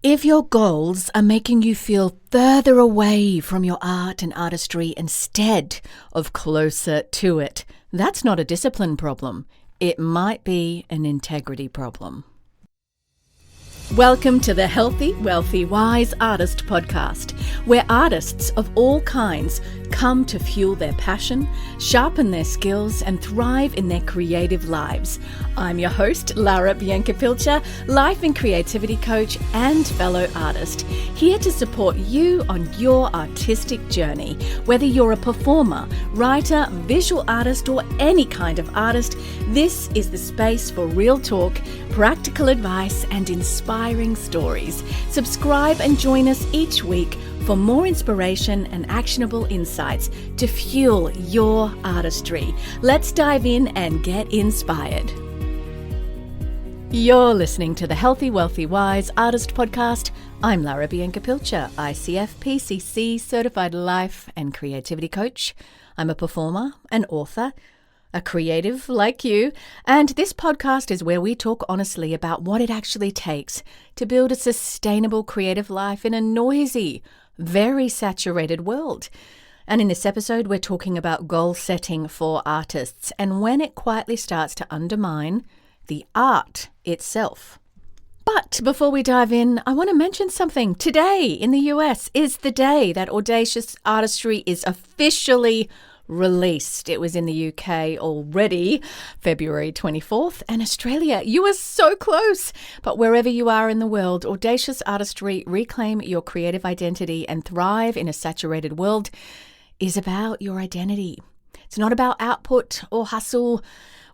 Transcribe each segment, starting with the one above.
If your goals are making you feel further away from your art and artistry instead of closer to it, that's not a discipline problem. It might be an integrity problem. Welcome to the Healthy, Wealthy, Wise Artist podcast, where artists of all kinds come to fuel their passion, sharpen their skills, and thrive in their creative lives. I'm your host, Lara Pilcher, life and creativity coach and fellow artist, here to support you on your artistic journey. Whether you're a performer, writer, visual artist, or any kind of artist, this is the space for real talk, practical advice, and inspiring stories. Subscribe and join us each week for more inspiration and actionable insights to fuel your artistry. Let's dive in and get inspired. You're listening to the Healthy, Wealthy, Wise Artist podcast. I'm Lara Pilcher, ICF PCC Certified Life and Creativity Coach. I'm a performer, an author, a creative like you, and this podcast is where we talk honestly about what it actually takes to build a sustainable creative life in a noisy, very saturated world. And in this episode, we're talking about goal setting for artists and when it quietly starts to undermine the art itself. But before we dive in, I want to mention something. Today in the US is the day that Audacious Artistry is officially released. It was in the UK already, February 24th, and Australia. You are so close. But wherever you are in the world, Audacious Artistry, Reclaim Your Creative Identity and Thrive in a Saturated World is about your identity. It's not about output or hustle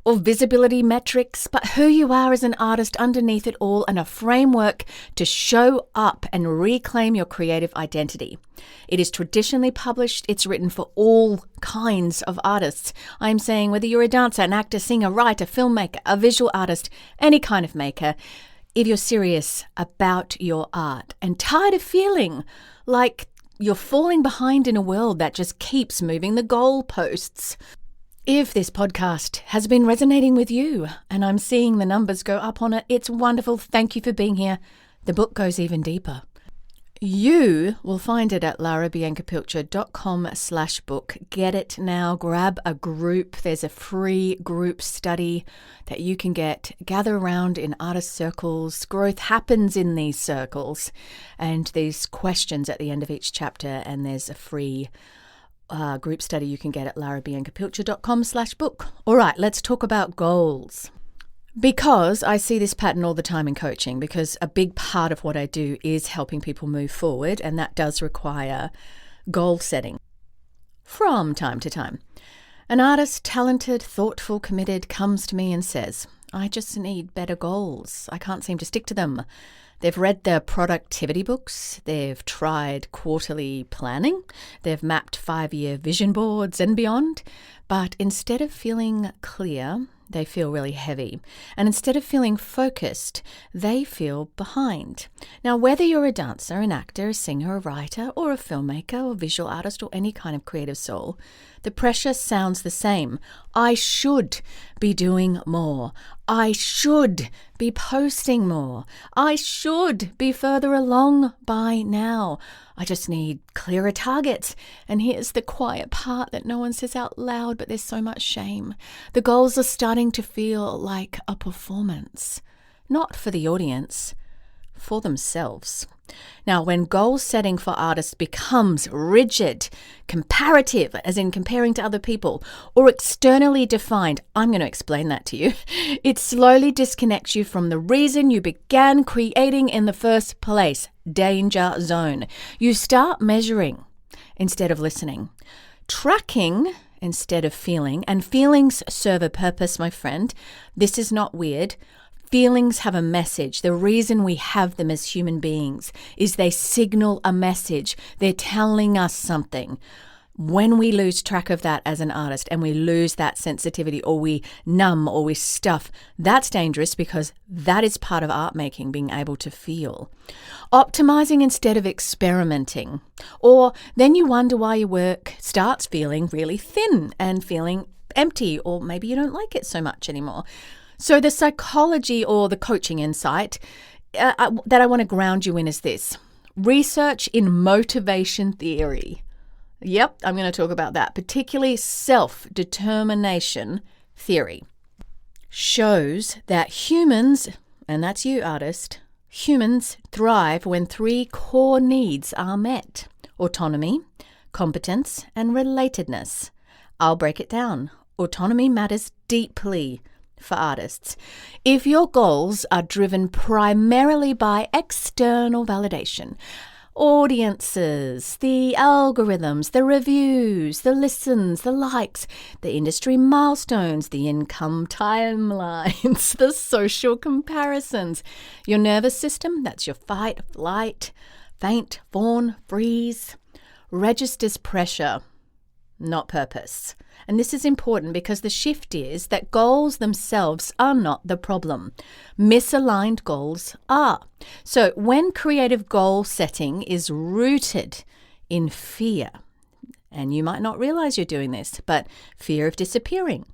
or visibility metrics, but who you are as an artist underneath it all, and a framework to show up and reclaim your creative identity. It is traditionally published. It's written for all kinds of artists. I'm saying whether you're a dancer, an actor, singer, writer, filmmaker, a visual artist, any kind of maker, if you're serious about your art and tired of feeling like you're falling behind in a world that just keeps moving the goalposts. If this podcast has been resonating with you and I'm seeing the numbers go up on it, it's wonderful. Thank you for being here. The book goes even deeper. You will find it at larabiancapilcher.com/book. Get it now. Grab a group. There's a free group study that you can get. Gather around in artist circles. Growth happens in these circles. And these questions at the end of each chapter, and there's a free group study you can get at larabiancapilcher.com/book. All right, let's talk about goals. Because I see this pattern all the time in coaching, because a big part of what I do is helping people move forward, and that does require goal setting. From time to time, an artist, talented, thoughtful, committed, comes to me and says, I just need better goals. I can't seem to stick to them. They've read their productivity books, they've tried quarterly planning, they've mapped 5-year vision boards and beyond, but instead of feeling clear, they feel really heavy. And instead of feeling focused, they feel behind. Now, whether you're a dancer, an actor, a singer, a writer, or a filmmaker, or visual artist, or any kind of creative soul, the pressure sounds the same. I should be doing more. I should be posting more. I should be further along by now. I just need clearer targets. And here's the quiet part that no one says out loud, but there's so much shame. The goals are starting to feel like a performance, not for the audience, for themselves. Now, when goal setting for artists becomes rigid, comparative, as in comparing to other people, or externally defined, I'm going to explain that to you. It slowly disconnects you from the reason you began creating in the first place. Danger zone. You start measuring instead of listening, tracking instead of feeling, and feelings serve a purpose, my friend. This is not weird. Feelings have a message. The reason we have them as human beings is they signal a message. They're telling us something. When we lose track of that as an artist and we lose that sensitivity, or we numb or we stuff, that's dangerous, because that is part of art making, being able to feel. Optimizing instead of experimenting. Or then you wonder why your work starts feeling really thin and feeling empty, or maybe you don't like it so much anymore. So the psychology or the coaching insight that I want to ground you in is this. Research in motivation theory. Yep, I'm going to talk about that, particularly self-determination theory. Shows that humans, and that's you, artist, humans thrive when 3 core needs are met: autonomy, competence, and relatedness. I'll break it down. Autonomy matters deeply for artists. If your goals are driven primarily by external validation, audiences, the algorithms, the reviews, the listens, the likes, the industry milestones, the income timelines, the social comparisons, your nervous system, that's your fight, flight, faint, fawn, freeze, registers pressure, not purpose. And this is important because the shift is that goals themselves are not the problem. Misaligned goals are. So when creative goal setting is rooted in fear, and you might not realize you're doing this, but fear of disappearing,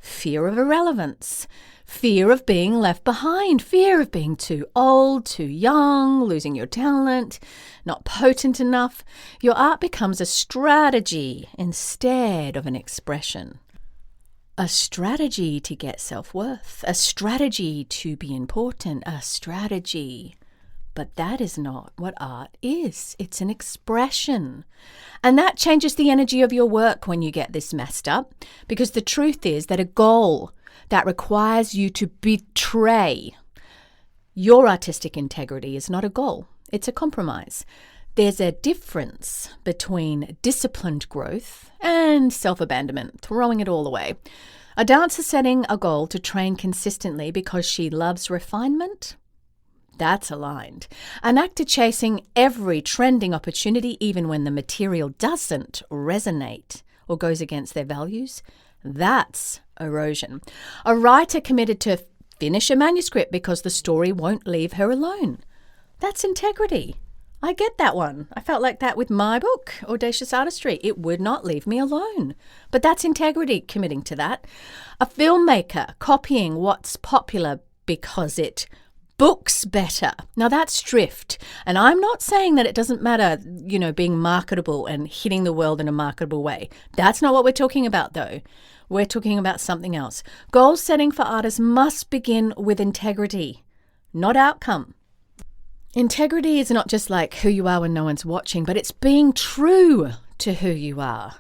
fear of irrelevance, fear of being left behind, fear of being too old, too young, losing your talent, not potent enough, your art becomes a strategy instead of an expression. A strategy to get self-worth, a strategy to be important, a strategy. But that is not what art is. It's an expression. And that changes the energy of your work when you get this messed up, because the truth is that a goal that requires you to betray your artistic integrity is not a goal. It's a compromise. There's a difference between disciplined growth and self-abandonment, throwing it all away. A dancer setting a goal to train consistently because she loves refinement, that's aligned. An actor chasing every trending opportunity, even when the material doesn't resonate or goes against their values, that's erosion. A writer committed to finish a manuscript because the story won't leave her alone, that's integrity. I get that one. I felt like that with my book, Audacious Artistry. It would not leave me alone. But that's integrity, committing to that. A filmmaker copying what's popular because it books better. Now that's drift. And I'm not saying that it doesn't matter, being marketable and hitting the world in a marketable way. That's not what we're talking about, though. We're talking about something else. Goal setting for artists must begin with integrity, not outcome. Integrity is not just like who you are when no one's watching, but it's being true to who you are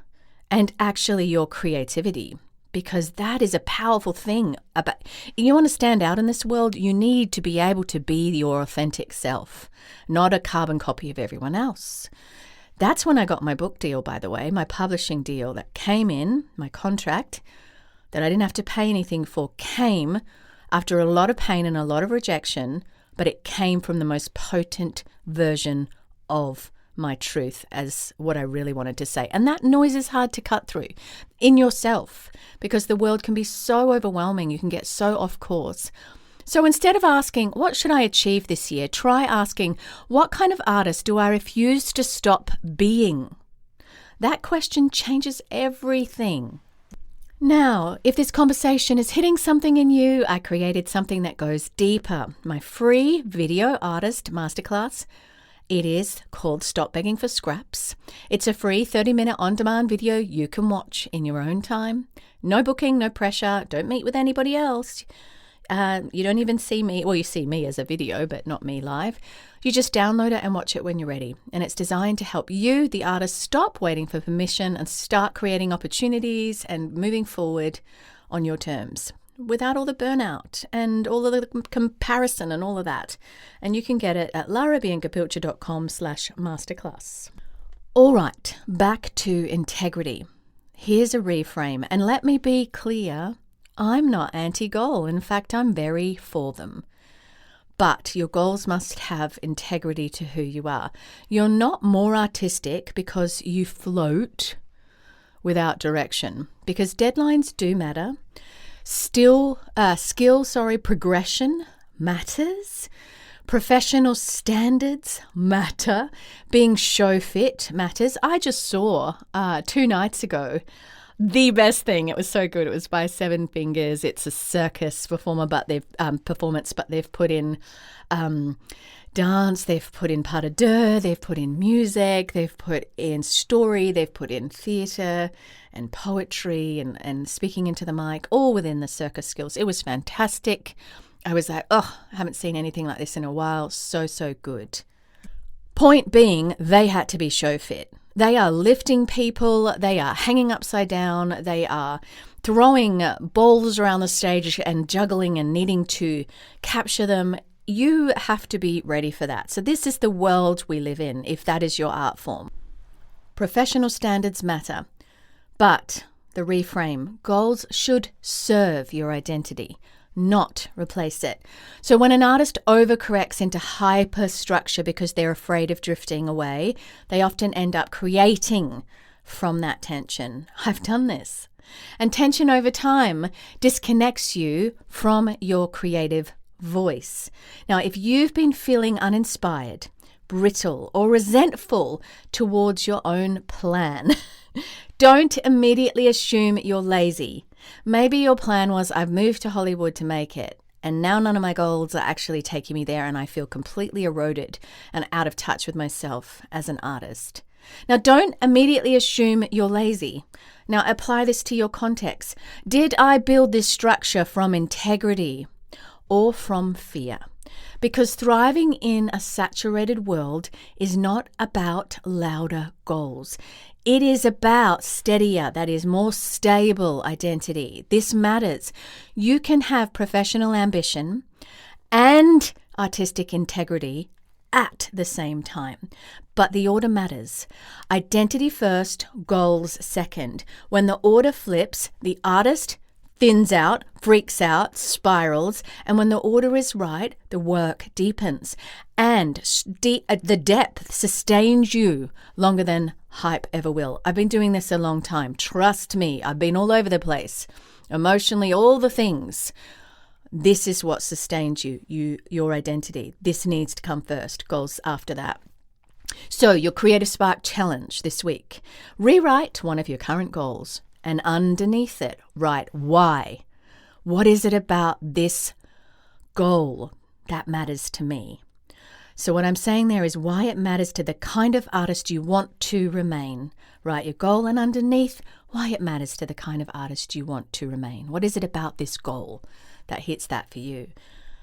and actually your creativity, because that is a powerful thing. You want to stand out in this world, you need to be able to be your authentic self, not a carbon copy of everyone else. That's when I got my book deal, by the way, my publishing deal that came in, my contract, that I didn't have to pay anything for, came after a lot of pain and a lot of rejection, but it came from the most potent version of my truth as what I really wanted to say. And that noise is hard to cut through in yourself because the world can be so overwhelming. You can get so off course. So instead of asking, what should I achieve this year? Try asking, what kind of artist do I refuse to stop being? That question changes everything. Now, if this conversation is hitting something in you, I created something that goes deeper. My free video artist masterclass. It is called Stop Begging for Scraps. It's a free 30-minute on-demand video you can watch in your own time. No booking, no pressure. Don't meet with anybody else. You don't even see me. Well, you see me as a video, but not me live. You just download it and watch it when you're ready. And it's designed to help you, the artist, stop waiting for permission and start creating opportunities and moving forward on your terms without all the burnout and all of the comparison and all of that. And you can get it at larabiancapilcher.com/masterclass. All right, back to integrity. Here's a reframe. And let me be clear, I'm not anti-goal. In fact, I'm very for them. But your goals must have integrity to who you are. You're not more artistic because you float without direction, because deadlines do matter. Progression matters. Professional standards matter. Being show fit matters. I just saw 2 nights ago the best thing. It was so good. It was by Seven Fingers. It's a circus performance, but they've put in dance, they've put in pas de deux, they've put in music, they've put in story, they've put in theatre and poetry and speaking into the mic, all within the circus skills. It was fantastic. I was like, I haven't seen anything like this in a while. So good. Point being, they had to be show fit. They are lifting people, they are hanging upside down, they are throwing balls around the stage and juggling and needing to capture them. You have to be ready for that. So this is the world we live in, if that is your art form. Professional standards matter, but the reframe, goals should serve your identity, not replace it. So when an artist overcorrects into hyperstructure because they're afraid of drifting away, they often end up creating from that tension. I've done this. And tension over time disconnects you from your creative voice. Now, if you've been feeling uninspired, brittle, or resentful towards your own plan, don't immediately assume you're lazy. Maybe your plan was, I've moved to Hollywood to make it, and now none of my goals are actually taking me there, and I feel completely eroded and out of touch with myself as an artist. Now, don't immediately assume you're lazy. Now, apply this to your context. Did I build this structure from integrity or from fear? Because thriving in a saturated world is not about louder goals. It is about steadier, that is more stable identity. This matters. You can have professional ambition and artistic integrity at the same time. But the order matters. Identity first, goals second. When the order flips, the artist thins out, freaks out, spirals, and when the order is right, the work deepens. And the depth sustains you longer than hype ever will. I've been doing this a long time. Trust me, I've been all over the place. Emotionally, all the things. This is what sustains your identity. This needs to come first, goals after that. So your Creative Spark Challenge this week. Rewrite one of your current goals. And underneath it, write why. What is it about this goal that matters to me? So what I'm saying there is why it matters to the kind of artist you want to remain. Write your goal, and underneath, why it matters to the kind of artist you want to remain. What is it about this goal that hits that for you?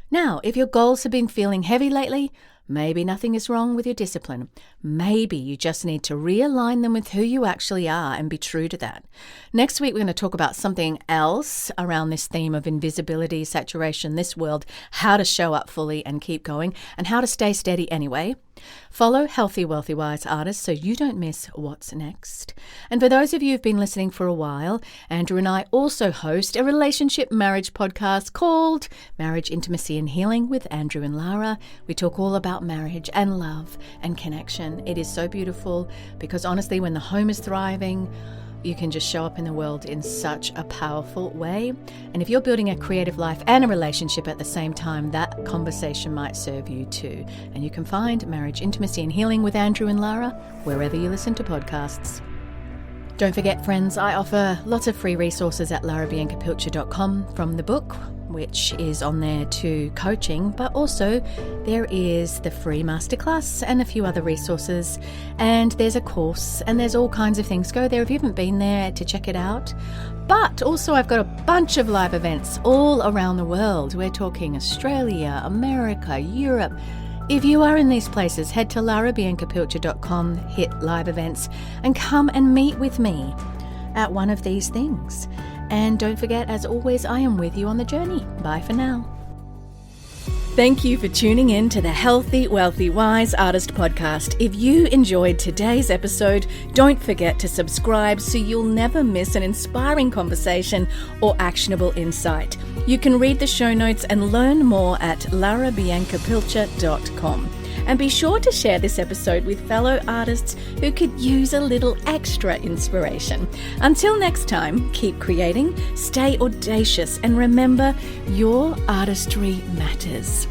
Now, if your goals have been feeling heavy lately, maybe nothing is wrong with your discipline. Maybe you just need to realign them with who you actually are and be true to that. Next week, we're going to talk about something else around this theme of invisibility, saturation, this world, how to show up fully and keep going, and how to stay steady anyway. Follow Healthy, Wealthy, Wise Artists so you don't miss what's next. And for those of you who've been listening for a while, Andrew and I also host a relationship marriage podcast called Marriage, Intimacy and Healing with Andrew and Lara. We talk all about marriage and love and connection. It is so beautiful because honestly, when the home is thriving, you can just show up in the world in such a powerful way. And if you're building a creative life and a relationship at the same time, that conversation might serve you too. And you can find Marriage, Intimacy and Healing with Andrew and Lara wherever you listen to podcasts. Don't forget, friends, I offer lots of free resources at larabiancapilcher.com, from the book, which is on there, to coaching, but also there is the free masterclass and a few other resources, and there's a course, and there's all kinds of things. Go there if you haven't been there to check it out. But also I've got a bunch of live events all around the world. We're talking Australia, America, Europe. If you are in these places, head to larabiancapilcher.com, hit live events, and come and meet with me at one of these things. And don't forget, as always, I am with you on the journey. Bye for now. Thank you for tuning in to the Healthy, Wealthy, Wise Artist podcast. If you enjoyed today's episode, don't forget to subscribe so you'll never miss an inspiring conversation or actionable insight. You can read the show notes and learn more at larabiancapilcher.com. And be sure to share this episode with fellow artists who could use a little extra inspiration. Until next time, keep creating, stay audacious, and remember, your artistry matters.